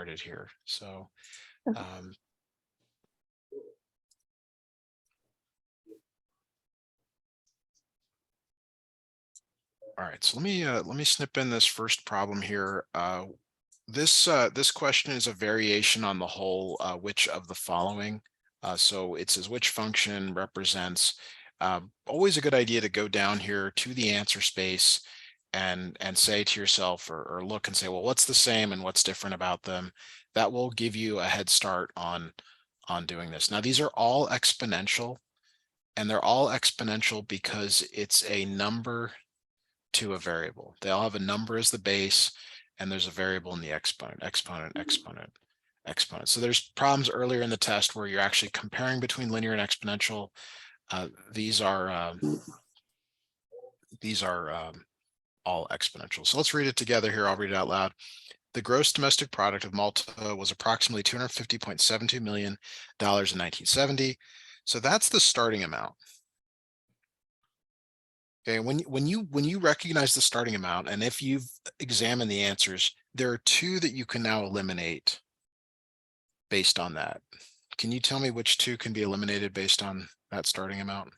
started here. So Okay. all right, so let me snip in this first problem here. This question is a variation on the whole which of the following. So it says which function represents. Always a good idea to go down here to the answer space and say to yourself, or look and say, well, what's the same and what's different about them? That will give you a head start on doing this. Now these are all exponential, and they're all exponential because it's a number to a variable. They all have a number as the base, and there's a variable in the exponent, exponent. So there's problems earlier in the test where you're actually comparing between linear and exponential. These are all exponential. So let's read it together here. I'll read it out loud. The gross domestic product of Malta was approximately $250.72 million in 1970. So that's the starting amount. Okay, when you recognize the starting amount, and if you've examined the answers, there are two that you can now eliminate based on that. Can you tell me which two can be eliminated based on that starting amount?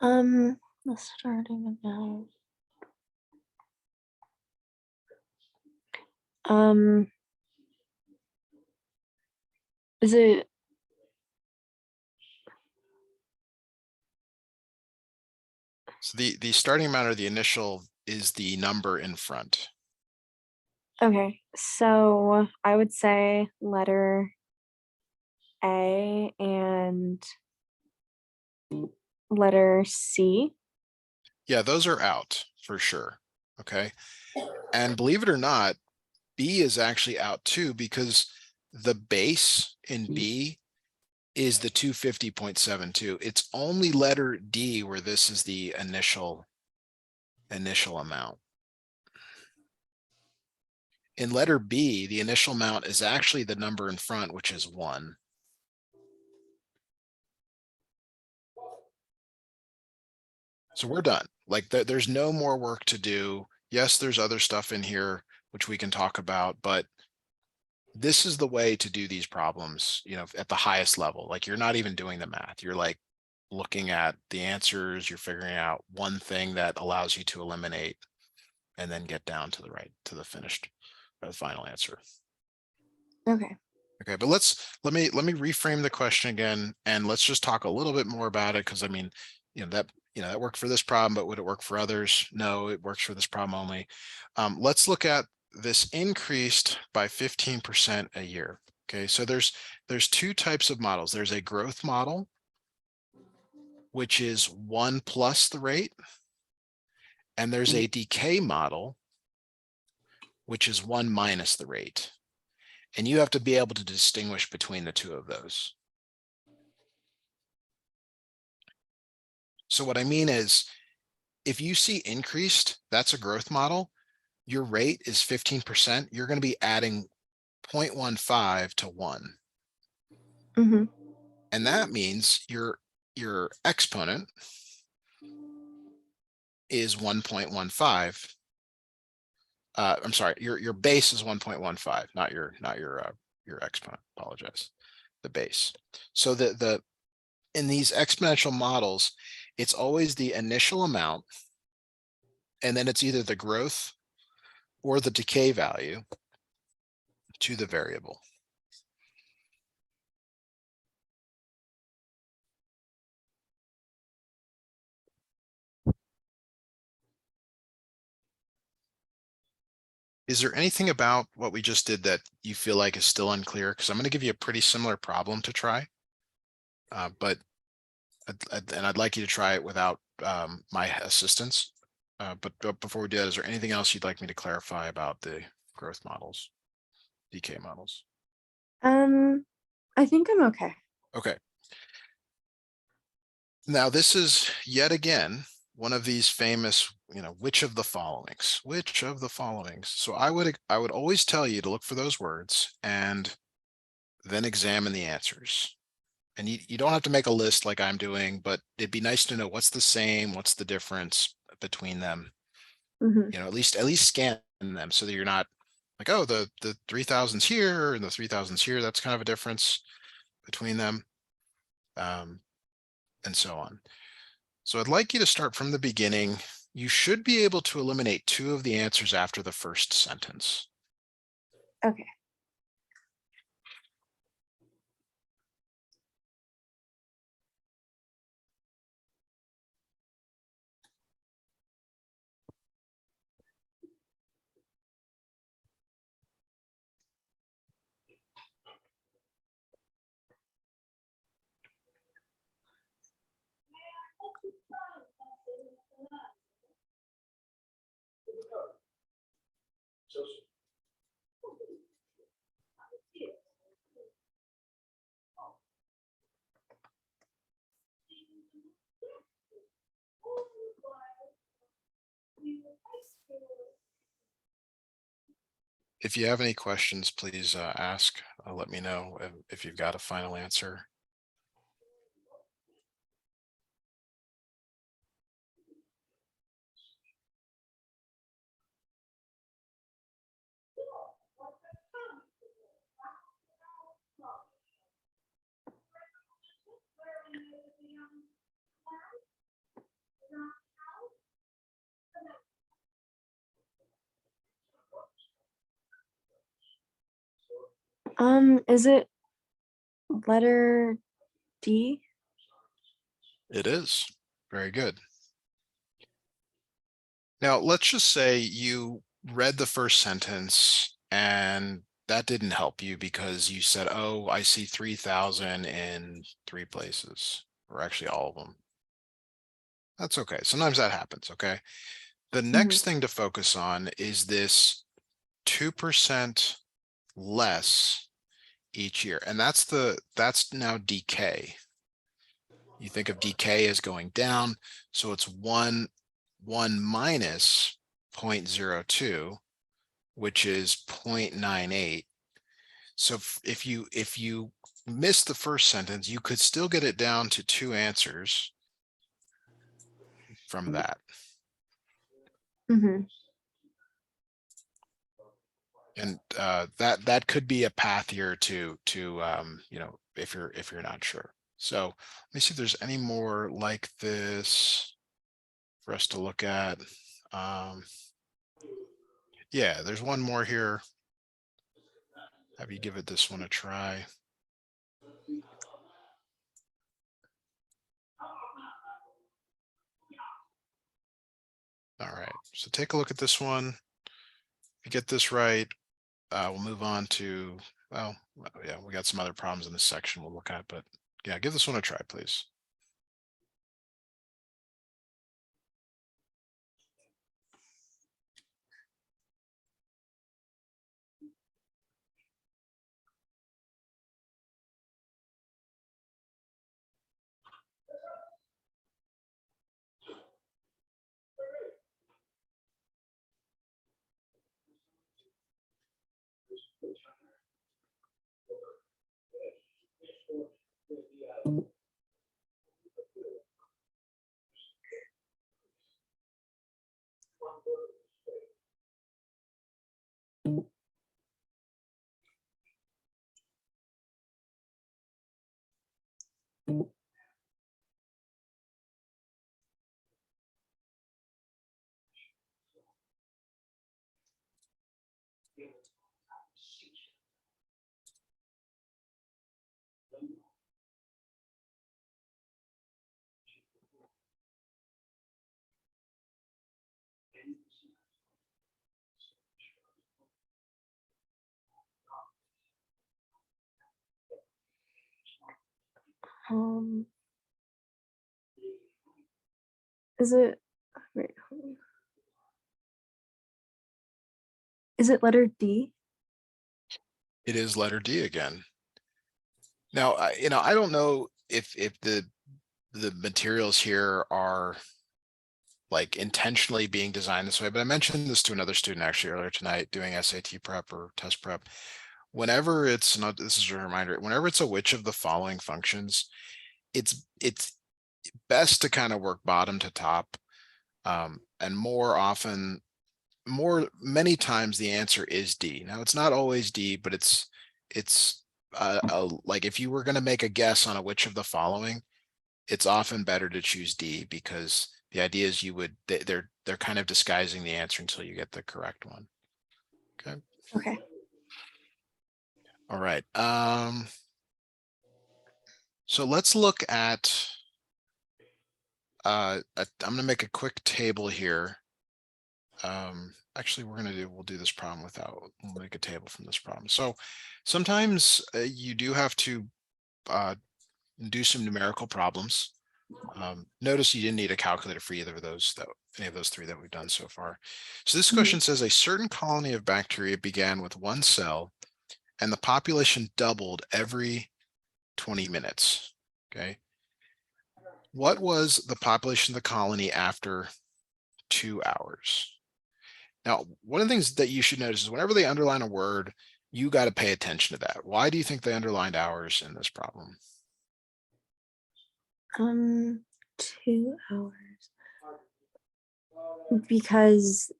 The starting amount. Is it So the starting amount, or the initial, is the number in front. okay? So I would say letter A and letter C. Yeah, those are out for sure. Okay. And believe it or not, B is actually out too, because the base in B is the 250.72. It's only letter D where this is the initial amount. In letter B, the initial amount is actually the number in front, which is 1. So we're done. Like there's no more work to do. Yes, there's other stuff in here which we can talk about, but this is the way to do these problems, you know, at the highest level. Like you're not even doing the math. You're like looking at the answers, you're figuring out one thing that allows you to eliminate and then get down to the finished or the final answer. Okay. Okay, but let me reframe the question again, and let's just talk a little bit more about it, because I mean, that worked for this problem, but would it work for others? No, it works for this problem only. Let's look at this increased by 15% a year. Okay, so there's two types of models. There's a growth model, which is 1 plus the rate, and there's a decay model, which is 1 minus the rate. And you have to be able to distinguish between the two of those. So what I mean is, if you see increased, that's a growth model. Your rate is 15%. You're going to be adding 0.15 to 1. Mm-hmm. And that means your exponent is 1.15. I'm sorry, your base is 1.15, not your exponent. Apologize. The base. So in these exponential models, it's always the initial amount, and then it's either the growth or the decay value to the variable. Is there anything about what we just did that you feel like is still unclear? Because I'm going to give you a pretty similar problem to try, but I'd like you to try it without my assistance. But before we do that, is there anything else you'd like me to clarify about the growth models, decay models? I think I'm okay. Okay. Now this is yet again one of these famous, which of the followings, which of the followings. So I would always tell you to look for those words and then examine the answers. And you don't have to make a list like I'm doing, but it'd be nice to know what's the same, what's the difference between them. Mm-hmm. At least scan them so that you're not like, oh, the 3000's here and the 3000's here. That's kind of a difference between them, and so on. So I'd like you to start from the beginning. You should be able to eliminate 2 of the answers after the first sentence. Okay. If you have any questions, please ask. Let me know if you've got a final answer. Is it letter D? It is. Very good. Now, let's just say you read the first sentence and that didn't help you because you said, oh, I see 3000 in 3 places, or actually all of them. That's okay. Sometimes that happens. Okay. The next thing to focus on is this 2% less each year. And that's now decay. You think of decay as going down. So it's 1 minus 0.02, which is 0.98. So if you miss the first sentence, you could still get it down to 2 answers from that. And that could be a path here to if you're not sure. So let me see if there's any more like this for us to look at. Yeah, there's one more here. Have you give it this one a try? All right, so take a look at this one. If you get this right, we'll move on to, well, yeah, we got some other problems in this section we'll look at, but yeah, give this one a try, please. Is it, wait, hold on. Is it letter D? It is letter D again. Now, I don't know if the materials here are like intentionally being designed this way, but I mentioned this to another student actually earlier tonight doing SAT prep or test prep. Whenever it's not, this is a reminder, whenever it's a which of the following functions, it's best to kind of work bottom to top. And more often many times the answer is D. Now it's not always D, but it's like if you were going to make a guess on a which of the following, it's often better to choose D because the idea is they're kind of disguising the answer until you get the correct one. Okay. Okay. All right. So let's look at I'm going to make a quick table here. Actually, we'll do this problem we'll make a table from this problem. So sometimes you do have to do some numerical problems. Notice you didn't need a calculator for either of those, any of those three that we've done so far. So this question says a certain colony of bacteria began with one cell and the population doubled every 20 minutes. Okay. What was the population of the colony after 2 hours? Now, one of the things that you should notice is whenever they underline a word, you got to pay attention to that. Why do you think they underlined hours in this problem? 2 hours. Because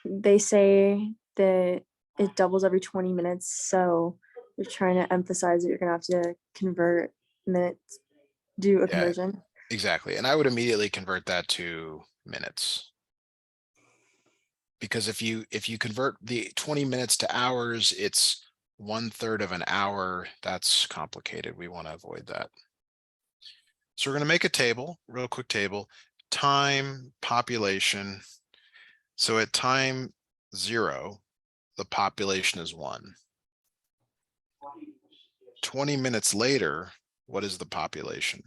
they say that it doubles every 20 minutes, so they're trying to emphasize that you're gonna have to convert minutes, do a Yeah, conversion. exactly. And I would immediately convert that to minutes. Because if you convert the 20 minutes to hours, it's 1/3 of an hour. That's complicated. We want to avoid that. So we're going to make a table, real quick table, time, population. So at time 0, the population is 1. 20 minutes later, what is the population?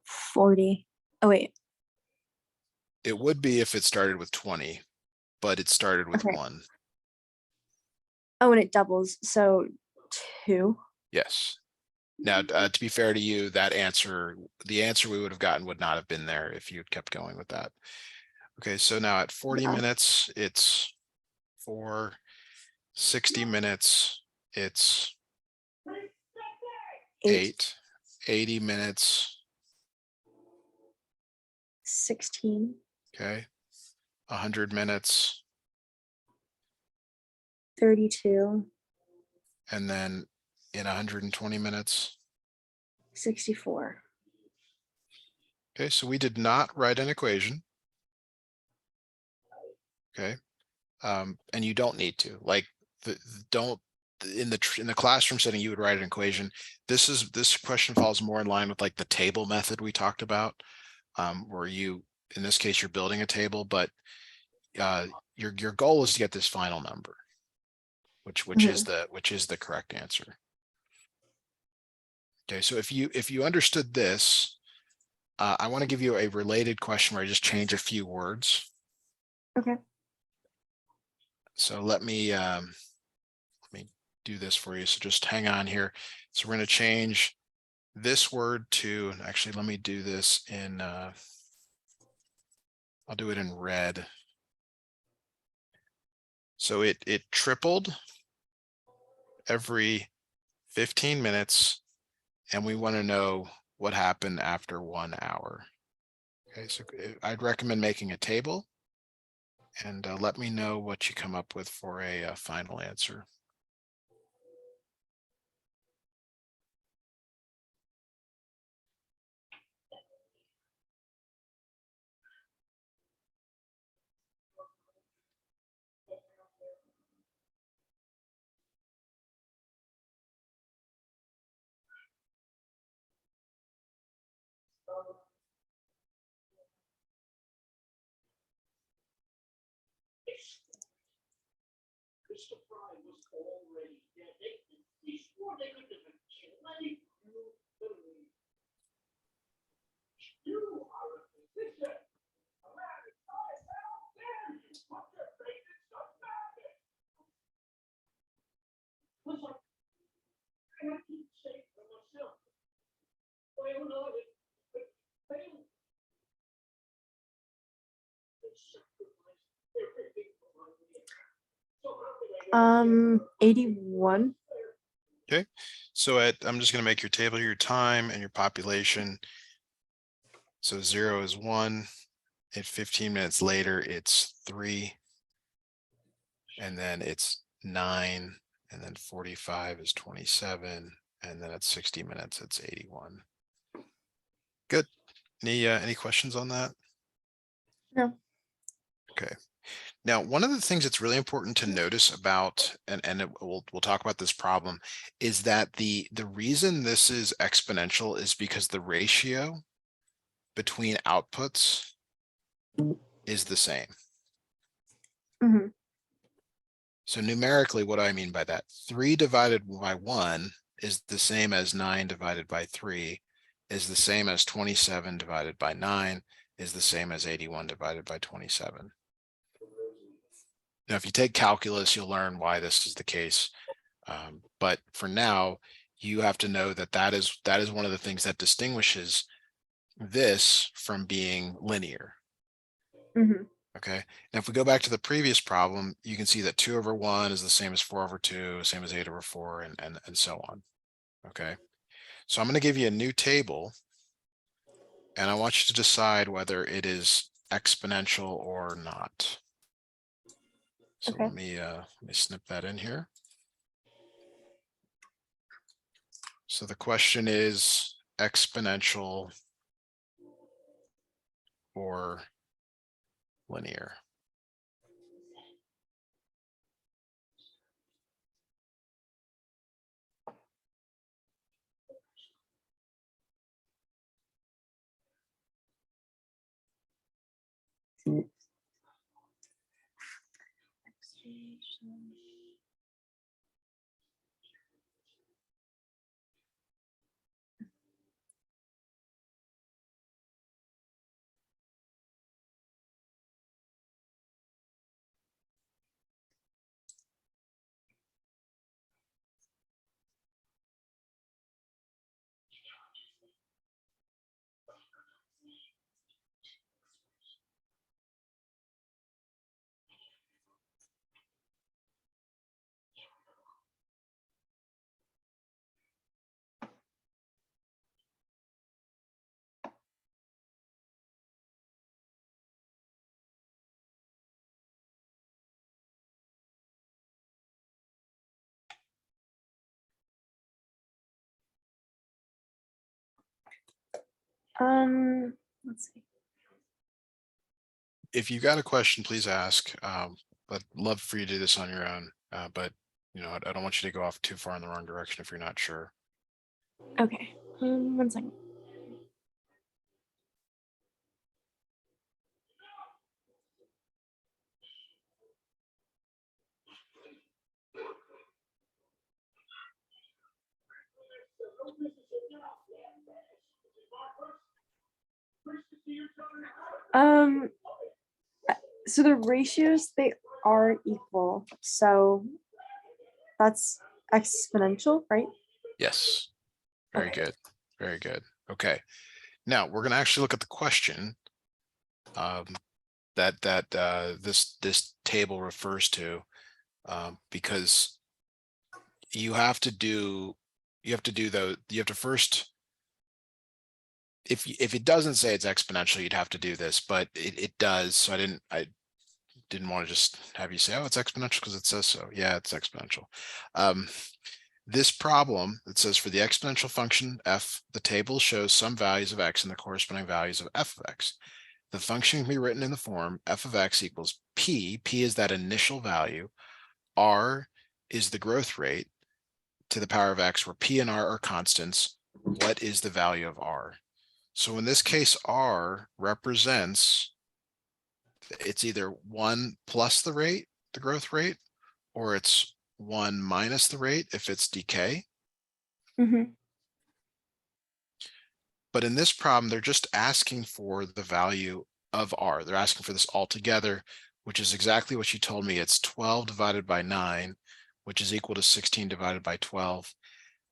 40. Oh wait. It would be if it started with 20, but it started with Okay. 1. Oh, and it doubles, so 2. Yes. Now, to be fair to you, the answer we would have gotten would not have been there if you had kept going with that. Okay, so now at 40 Yeah. minutes, it's 4. 60 minutes, it's 8. 80 minutes, 16. okay. 100 minutes, 32. and then in 120 minutes. 64. Okay, so we did not write an equation. Okay, and you don't need to. Like, don't in the classroom setting you would write an equation. This question falls more in line with like the table method we talked about, where you, in this case, you're building a table, but your goal is to get this final number, which is the correct answer. Okay, so if you understood this, I want to give you a related question where I just change a few words. Okay. So let me do this for you. So just hang on here. So we're going to change this word to, actually, let me do this in, I'll do it in red. So it tripled every 15 minutes, and we want to know what happened after 1 hour. Okay, so I'd recommend making a table, and let me know what you come up with for a final answer. Um, 81. Okay, so I'm just going to make your table, your time and your population. So 0 is 1. And 15 minutes later, it's 3. And then it's 9. And then 45 is 27. And then at 60 minutes, it's 81. Good. Any questions on that? No. Okay. Now, one of the things that's really important to notice about, we'll talk about this problem, is that the reason this is exponential is because the ratio between outputs is the same. Mm-hmm. So numerically, what do I mean by that? 3 divided by 1 is the same as 9 divided by 3, is the same as 27 divided by 9, is the same as 81 divided by 27. Now, if you take calculus, you'll learn why this is the case. But for now, you have to know that that is one of the things that distinguishes this from being linear. Mm-hmm. Okay. Now, if we go back to the previous problem, you can see that 2 over 1 is the same as 4 over 2, same as 8 over 4, and so on. Okay. So I'm going to give you a new table, and I want you to decide whether it is exponential or not. So Okay. let me snip that in here. So the question is exponential or linear. Let's see. If you got a question, please ask. I'd love for you to do this on your own, but I don't want you to go off too far in the wrong direction if you're not sure. Okay. 1 second. So the ratios, they are equal. So that's exponential, right? Yes. Very Okay. good. Very good. Okay. Now we're going to actually look at the question that this table refers to, because you have to first, if it doesn't say it's exponential, you'd have to do this, but it does. So I didn't want to just have you say, oh, it's exponential because it says so. Yeah, it's exponential. This problem, it says for the exponential function f, the table shows some values of x and the corresponding values of f of x. The function can be written in the form f of x equals p. P is that initial value. R is the growth rate to the power of x, where p and r are constants. What is the value of r? So in this case, r represents, it's either 1 plus the rate, the growth rate, or it's 1 minus the rate if it's decay. Mm-hmm. But in this problem, they're just asking for the value of r. They're asking for this altogether, which is exactly what you told me. It's 12 divided by 9, which is equal to 16 divided by 12.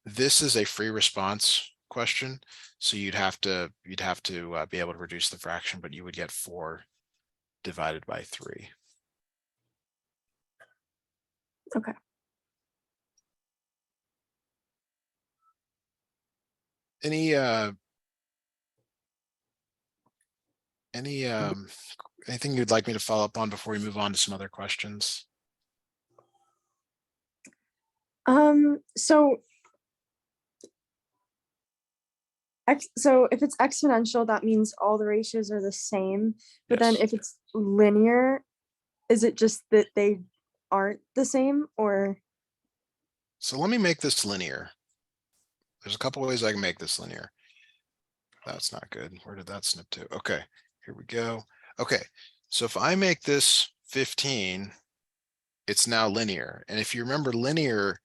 This is a free response question, so you'd have to be able to reduce the fraction, but you would get 4 divided by 3. Okay. Any Anything you'd like me to follow up on before we move on to some other questions? So so if it's exponential, that means all the ratios are the same. But then Yes. if it's linear, is it just that they aren't the same, or? So let me make this linear. There's a couple ways I can make this linear. That's not good. Where did that snip to? Okay, here we go. Okay, so if I make this 15, it's now linear. And if you remember linear,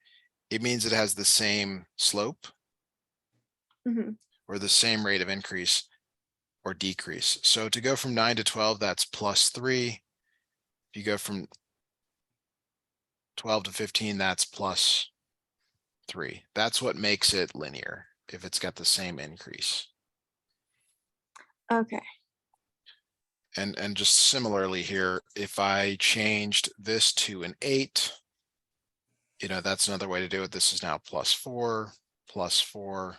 it means it has the same slope Mhm. or the same rate of increase or decrease. So to go from 9 to 12, that's +3. If you go from 12 to 15, that's +3. That's what makes it linear, if it's got the same increase. Okay. And just similarly here, if I changed this to an 8, that's another way to do it. This is now +4, +4.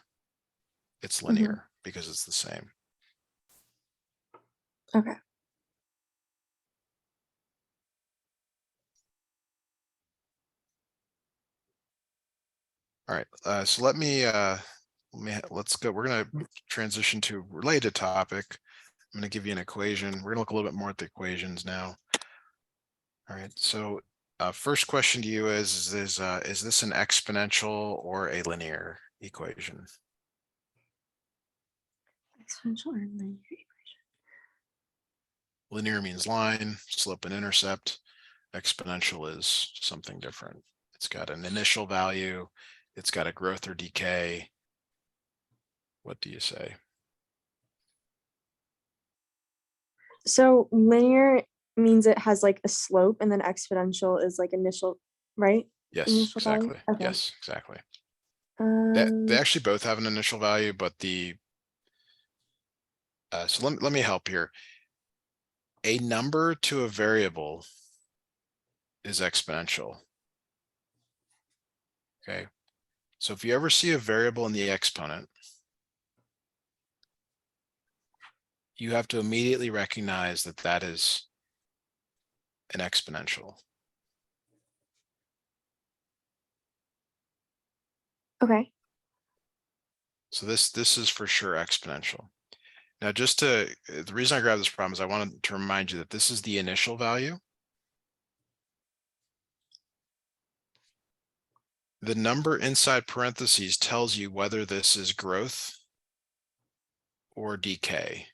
It's Mhm. linear because it's the same. Okay. All right, so let's go. We're gonna transition to a related topic. I'm gonna give you an equation. We're gonna look a little bit more at the equations now. All right, so first question to you is this an exponential or a linear equation? Exponential or linear? Linear means line, slope and intercept. Exponential is something different. It's got an initial value. It's got a growth or decay. What do you say? So linear means it has like a slope, and then exponential is like initial, right? Yes, Initial value. exactly. Okay. Yes, exactly. They Um. actually both have an initial value, but so let me help here. A number to a variable is exponential. Okay. So if you ever see a variable in the exponent, you have to immediately recognize that that is an exponential. Okay. So this is for sure exponential. Now, the reason I grabbed this problem is I wanted to remind you that this is the initial value. The number inside parentheses tells you whether this is growth or decay.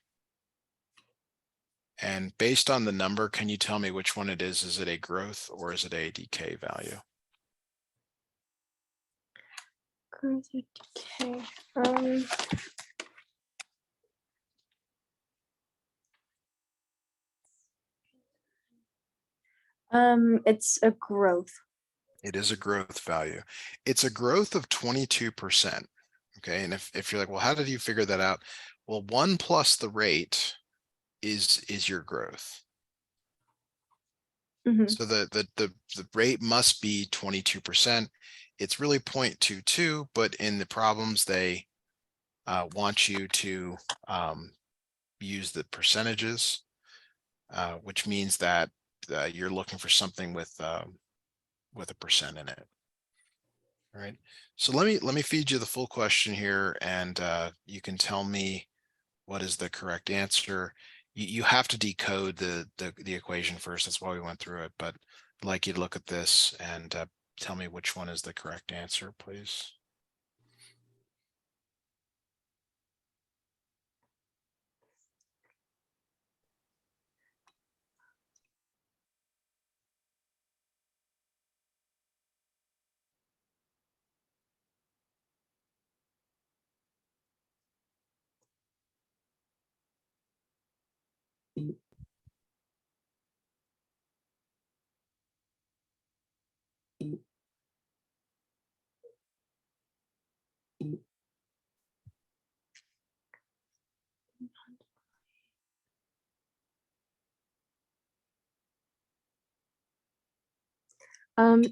And based on the number, can you tell me which one it is? Is it a growth or is it a decay value? Growth or decay. It's a growth. It is a growth value. It's a growth of 22%. Okay. And if you're like, well, how did you figure that out? Well, 1 plus the rate is your growth. Mhm. So the rate must be 22%. It's really 0.22, but in the problems, they want you to use the percentages, which means that you're looking for something with a percent in it. All right. So let me feed you the full question here, and you can tell me what is the correct answer. You have to decode the equation first. That's why we went through it. But I'd like you to look at this and tell me which one is the correct answer, please.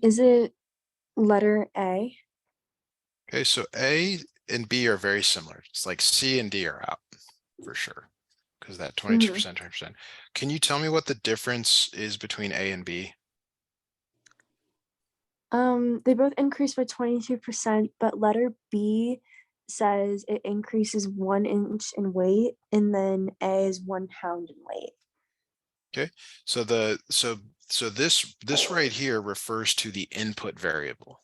Is it letter A? Okay, so A and B are very similar. It's like C and D are out for sure. because that 22%, 20%. Can you tell me what the difference is between A and B? They both increase by 22%, but letter B says it increases 1 inch in weight, and then A is 1 pound in weight. Okay, so this right here refers to the input variable.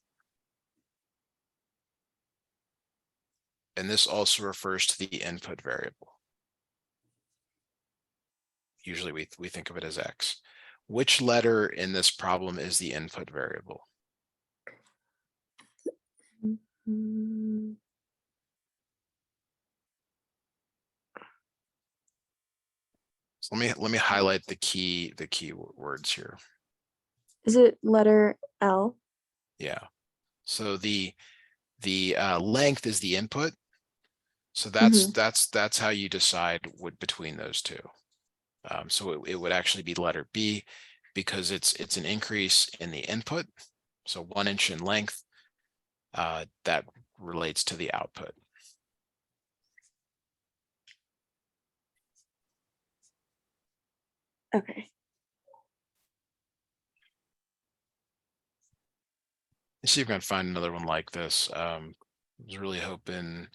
And this also refers to the input variable. Usually we think of it as X. Which letter in this problem is the input variable? Mm, So let me highlight the key words here. Is it letter L? Yeah. So the length is the input. So that's how you decide between those two. So it would actually be letter B because it's an increase in the input. So 1 inch in length, that relates to the output. Okay. Let's see if I can find another one like this. I was really hoping,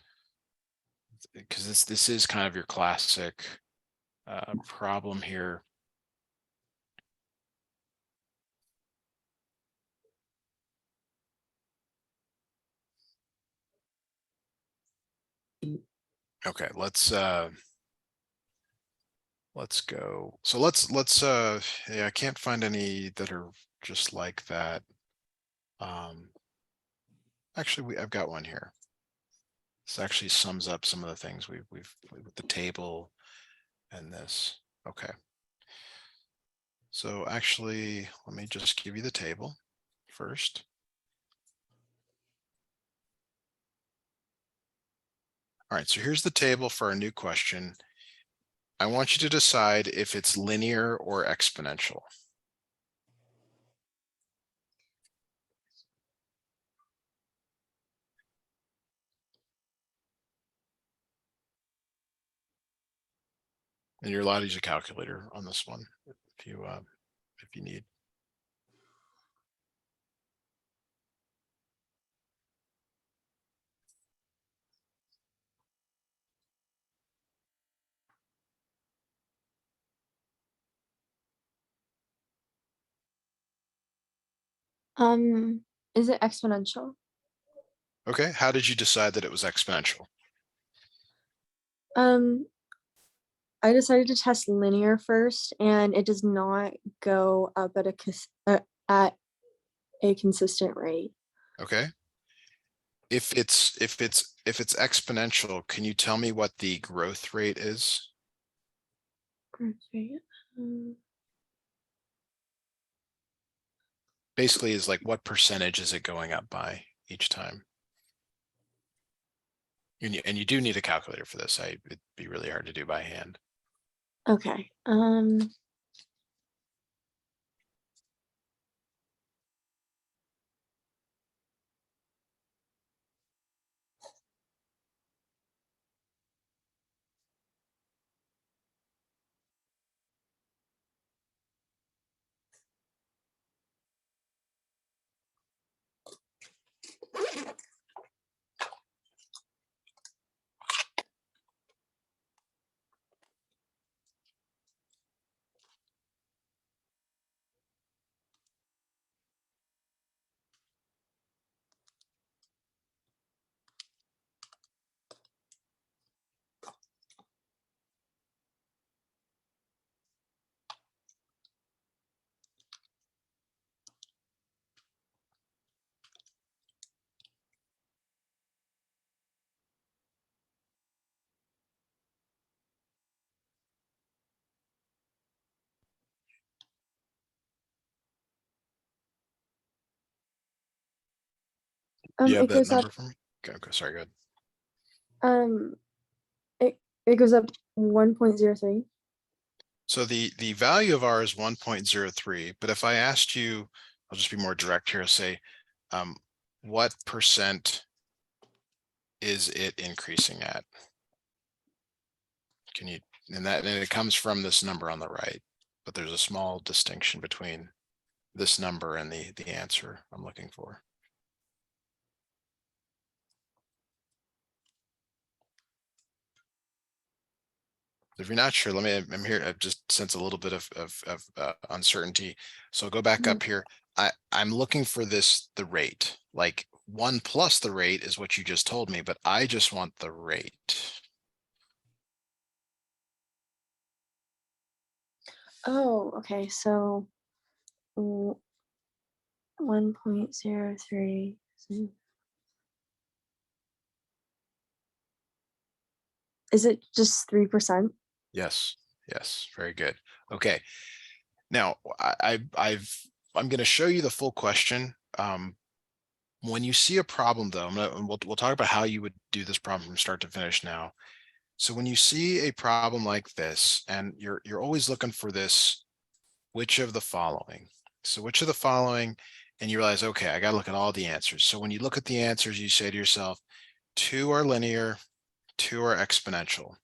because this is kind of your classic problem here. Okay, let's go. So let's yeah, I can't find any that are just like that. Actually, I've got one here. This actually sums up some of the things we've with the table and this. Okay. So actually, let me just give you the table first. All right, so here's the table for our new question. I want you to decide if it's linear or exponential. And you're allowed to use a calculator on this one if you need. Is it exponential? Okay, how did you decide that it was exponential? I decided to test linear first, and it does not go up at a consistent rate. Okay. If it's exponential, can you tell me what the growth rate is? Okay. Basically, is like what percentage is it going up by each time? And you do need a calculator for this. It'd be really hard to do by hand. Okay. You have It that goes up. number for me? Okay, sorry, go ahead. It goes up 1.03. So the value of R is 1.03, but if I asked you, I'll just be more direct here, say, what percent is it increasing at? Can you And it comes from this number on the right, but there's a small distinction between this number and the answer I'm looking for. If you're not sure, I'm here. I just sense a little bit of uncertainty. So go back up here. I'm looking for the rate, like 1 plus the rate is what you just told me, but I just want the rate. Oh, okay. So 1.03. Is it just 3%? Yes. Yes. Very good. Okay. Now I'm going to show you the full question. When you see a problem though, we'll talk about how you would do this problem from start to finish now. So when you see a problem like this, and you're always looking for this, which of the following? So which of the following, and you realize, okay, I got to look at all the answers. So when you look at the answers, you say to yourself, 2 are linear, 2 are exponential.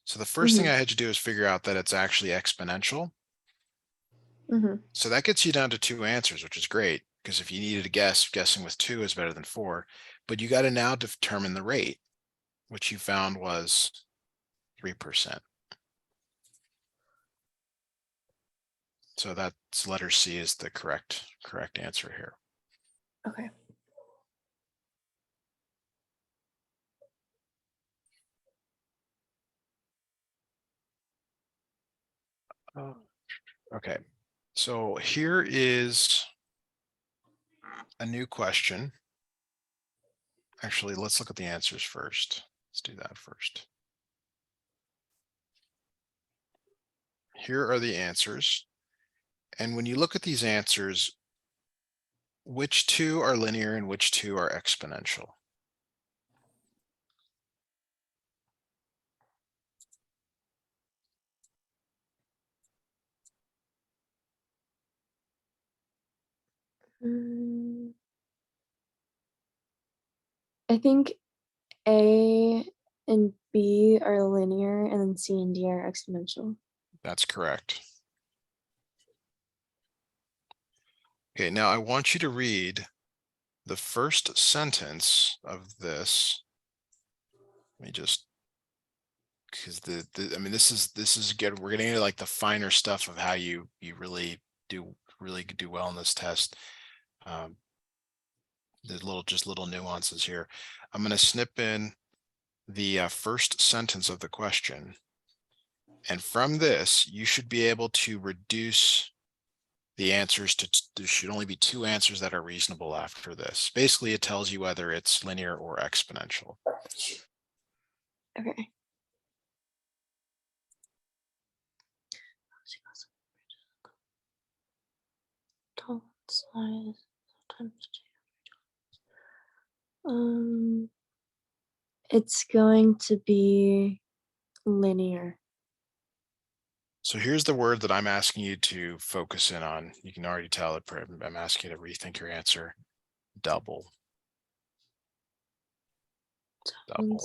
So the first thing I had to do is figure out that it's actually exponential. So that gets you down to 2 answers, which is great, because if you needed to guess, guessing with 2 is better than 4. But you got to now determine the rate, which you found was 3%. So that's letter C is the correct answer here. Okay. Okay, so here is a new question. Actually, let's look at the answers first. Let's do that first. Here are the answers. And when you look at these answers, which 2 are linear and which 2 are exponential? I think A and B are linear, and then C and D are exponential. That's correct. Okay, now I want you to read the first sentence of this. Let me just, because I mean, this is good. We're getting into like the finer stuff of how you really do well in this test. There's just little nuances here. I'm going to snip in the first sentence of the question. And from this, you should be able to reduce the answers to, there should only be 2 answers that are reasonable after this. Basically, it tells you whether it's linear or exponential. Okay. It's going to be linear. So here's the word that I'm asking you to focus in on. You can already tell it. I'm asking you to rethink your answer. Double. Double.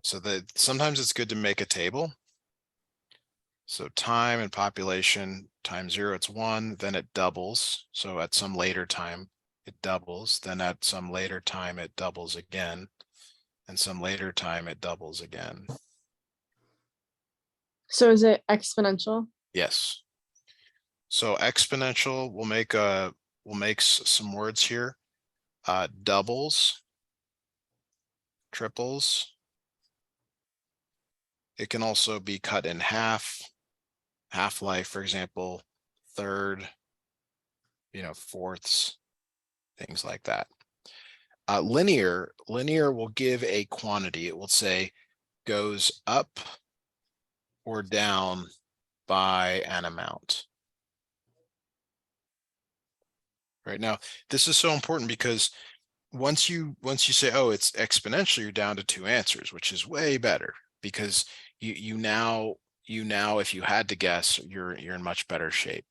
So that sometimes it's good to make a table. So time and population times 0, it's 1, then it doubles. So at some later time, it doubles. Then at some later time, it doubles again. And some later time, it doubles again. So is it exponential? Yes. So exponential, we'll make some words here. Doubles, triples. It can also be cut in half, half-life, for example, third, fourths, things like that. Linear will give a quantity. It will say goes up or down by an amount. Right now, this is so important because once you say, oh, it's exponential, you're down to 2 answers, which is way better because you now, if you had to guess, you're in much better shape.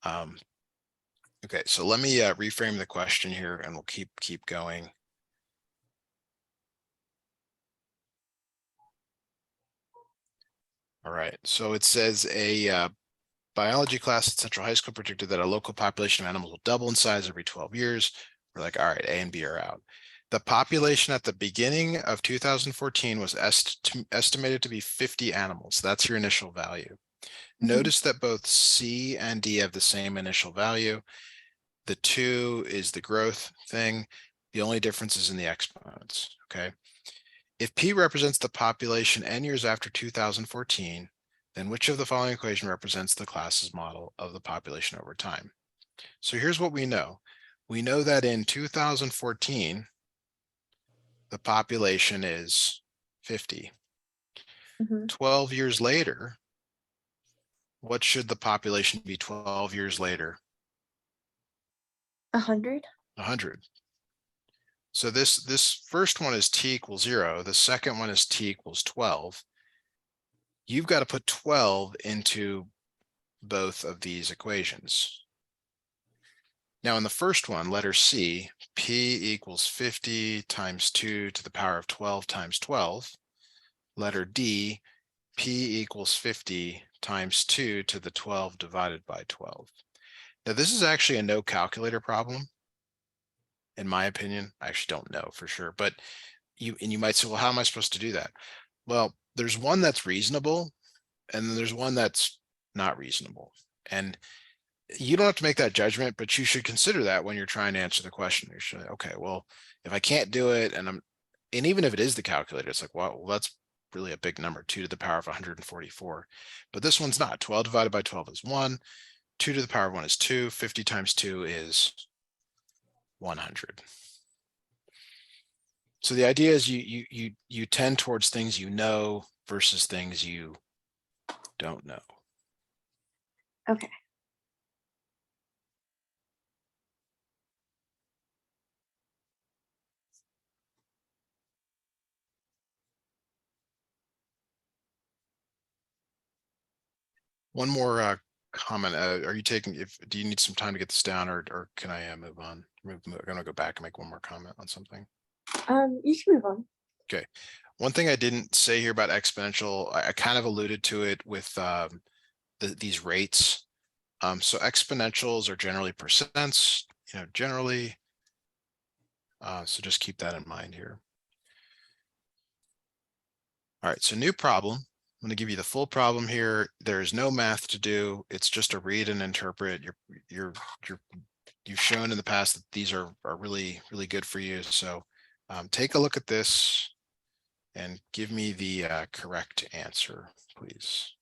Okay, so let me reframe the question here and we'll keep going. All right, so it says a biology class at Central High School predicted that a local population of animals will double in size every 12 years. We're like, all right, A and B are out. The population at the beginning of 2014 was estimated to be 50 animals. That's your initial value. Notice that both C and D have the same initial value. The 2 is the growth thing. The only difference is in the exponents, okay? If P represents the population n years after 2014, then which of the following equation represents the class's model of the population over time? So here's what we know. We know that in 2014, the population is 50. Mm-hmm. 12 years later, what should the population be 12 years later? 100. 100. So this first one is t equals 0. The second one is t equals 12. You've got to put 12 into both of these equations. Now in the first one, letter C, P equals 50 times 2 to the power of 12 times 12. Letter D, P equals 50 times 2 to the 12 divided by 12. Now this is actually a no calculator problem. In my opinion, I actually don't know for sure, but you might say, well, how am I supposed to do that? Well, there's one that's reasonable, and then there's one that's not reasonable. And you don't have to make that judgment, but you should consider that when you're trying to answer the question. You should, okay, well, if I can't do it, and even if it is the calculator, it's like, well, that's really a big number, 2 to the power of 144. But this one's not. 12 divided by 12 is 1. 2 to the power of 1 is 2. 50 times 2 is 100. So the idea is you tend towards things you know versus things you don't know. Okay. One more comment. Are you taking, do you need some time to get this down, or can I move on? I'm gonna go back and make one more comment on something. You can move on. Okay. One thing I didn't say here about exponential, I kind of alluded to it with these rates. So exponentials are generally percents, generally. So just keep that in mind here. All right, so new problem. I'm going to give you the full problem here. There is no math to do. It's just a read and interpret. You've shown in the past that these are really, really good for you. So take a look at this and give me the correct answer, please.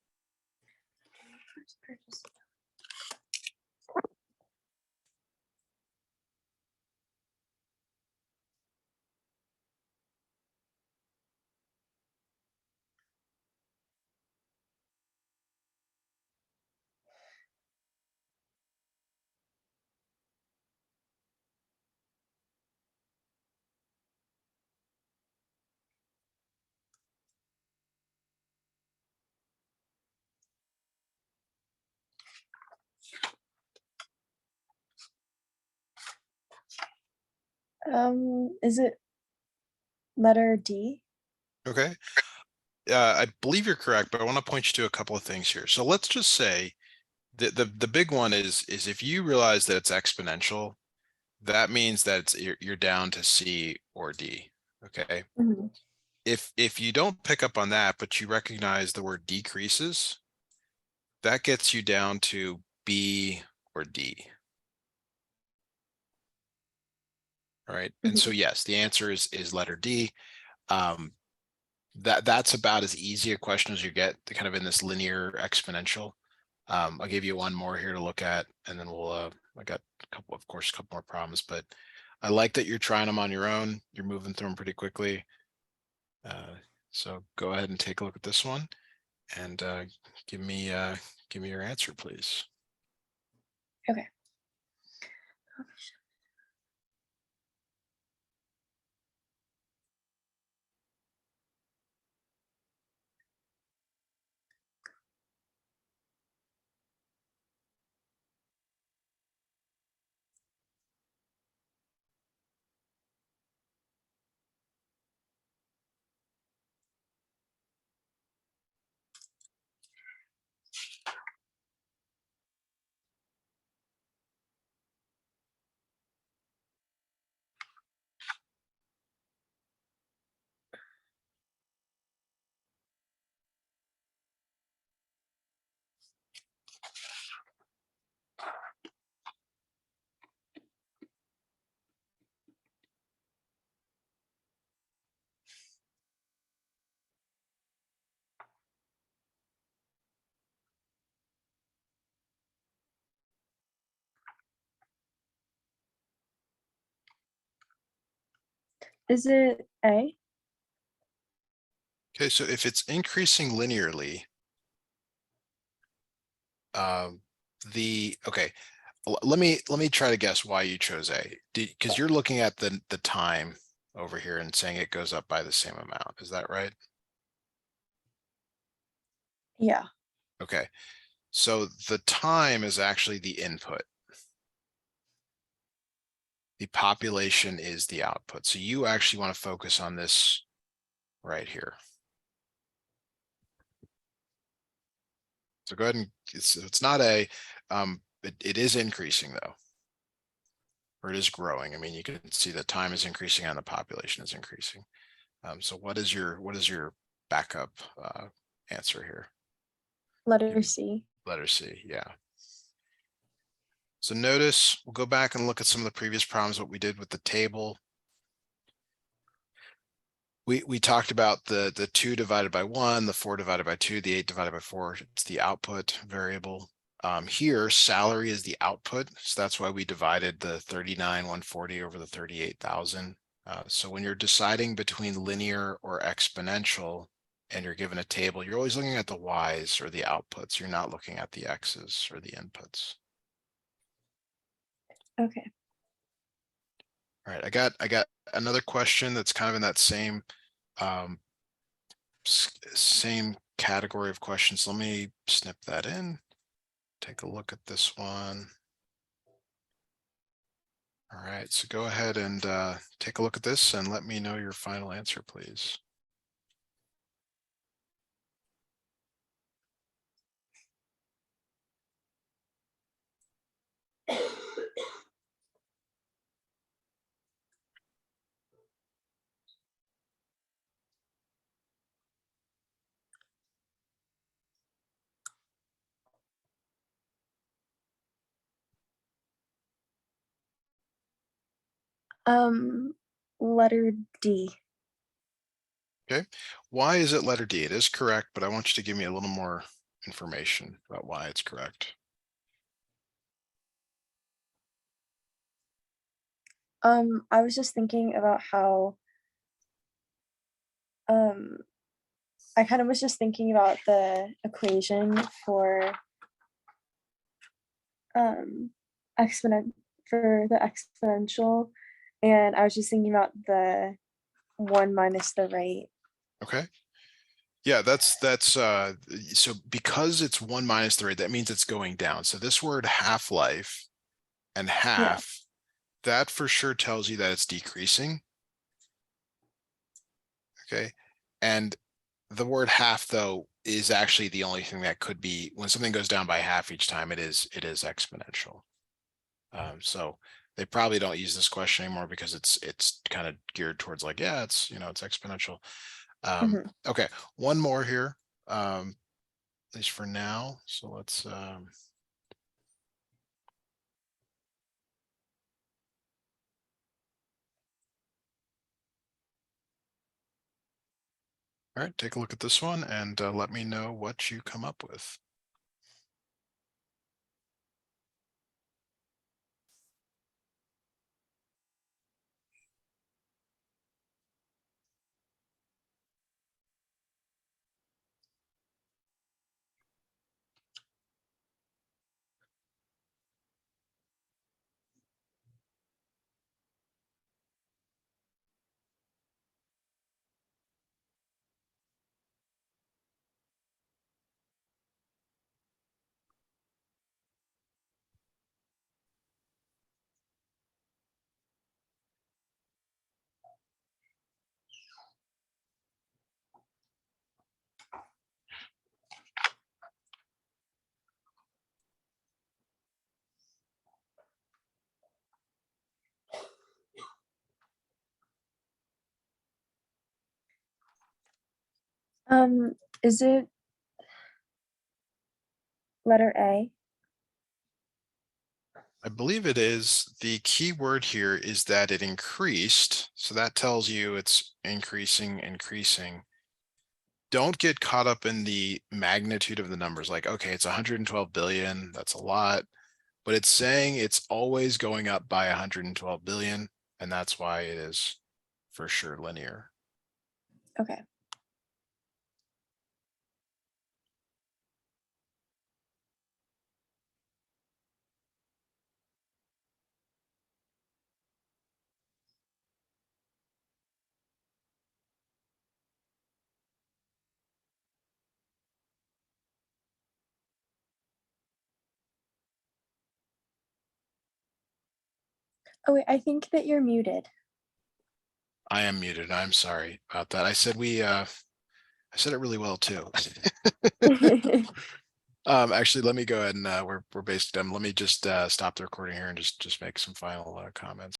Is it letter D? Okay. I believe you're correct, but I want to point you to a couple of things here. So let's just say the big one is if you realize that it's exponential, that means that you're down to C or D. Okay. Mm-hmm. If you don't pick up on that, but you recognize the word decreases, that gets you down to B or D. All right. And so yes, the answer is letter D. That's about as easy a question as you get, kind of in this linear exponential. I'll give you one more here to look at, and then I got a couple more problems, but I like that you're trying them on your own. You're moving through them pretty quickly. So go ahead and take a look at this one and give me your answer, please. Okay. Is it A? Okay, so if it's increasing linearly, um, okay, let me try to guess why you chose A. Because you're looking at the time over here and saying it goes up by the same amount. Is that right? Yeah. Okay, so the time is actually the input. The population is the output. So you actually want to focus on this right here. So go ahead and it's not A. It is increasing though, or it is growing. I mean, you can see the time is increasing and the population is increasing. So what is your backup answer here? Letter Give C. letter C. Yeah. So notice we'll go back and look at some of the previous problems, what we did with the table. We talked about the 2 divided by 1, the 4 divided by 2, the 8 divided by 4. It's the output variable. Here, salary is the output. So that's why we divided the 39,140 over the 38,000. So when you're deciding between linear or exponential and you're given a table, you're always looking at the y's or the outputs. You're not looking at the x's or the inputs. Okay. All right, I got another question that's kind of in that um, same category of questions. Let me snip that in. Take a look at this one. All right, so go ahead and take a look at this and let me know your final answer, please. Um, letter D. Okay, why is it letter D? It is correct, but I want you to give me a little more information about why it's correct. I was just thinking about how um I kind of was just thinking about the equation for um exponent for the exponential, and I was just thinking about the 1 minus the rate. Okay. Yeah, that's so because it's 1 minus the rate, that means it's going down. So this word half-life and Yeah. half, that for sure tells you that it's decreasing. Okay. And the word half though is actually the only thing that could be, when something goes down by half each time, it is exponential. So they probably don't use this question anymore because it's kind of geared towards like, yeah, it's it's exponential. Mhm. Okay, one more here, at least for now. So let's all right, take a look at this one and let me know what you come up with. Is it letter A? I believe it is. The key word here is that it increased. So that tells you it's increasing, increasing. Don't get caught up in the magnitude of the numbers. Like, okay, it's 112 billion. That's a lot, but it's saying it's always going up by 112 billion. And that's why it is for sure linear. Okay. Oh, wait, I think that you're muted. I am muted. I'm sorry about that. I said I said it really well too. Actually, let me go ahead and we're basically done. Let me just stop the recording here and just make some final comments.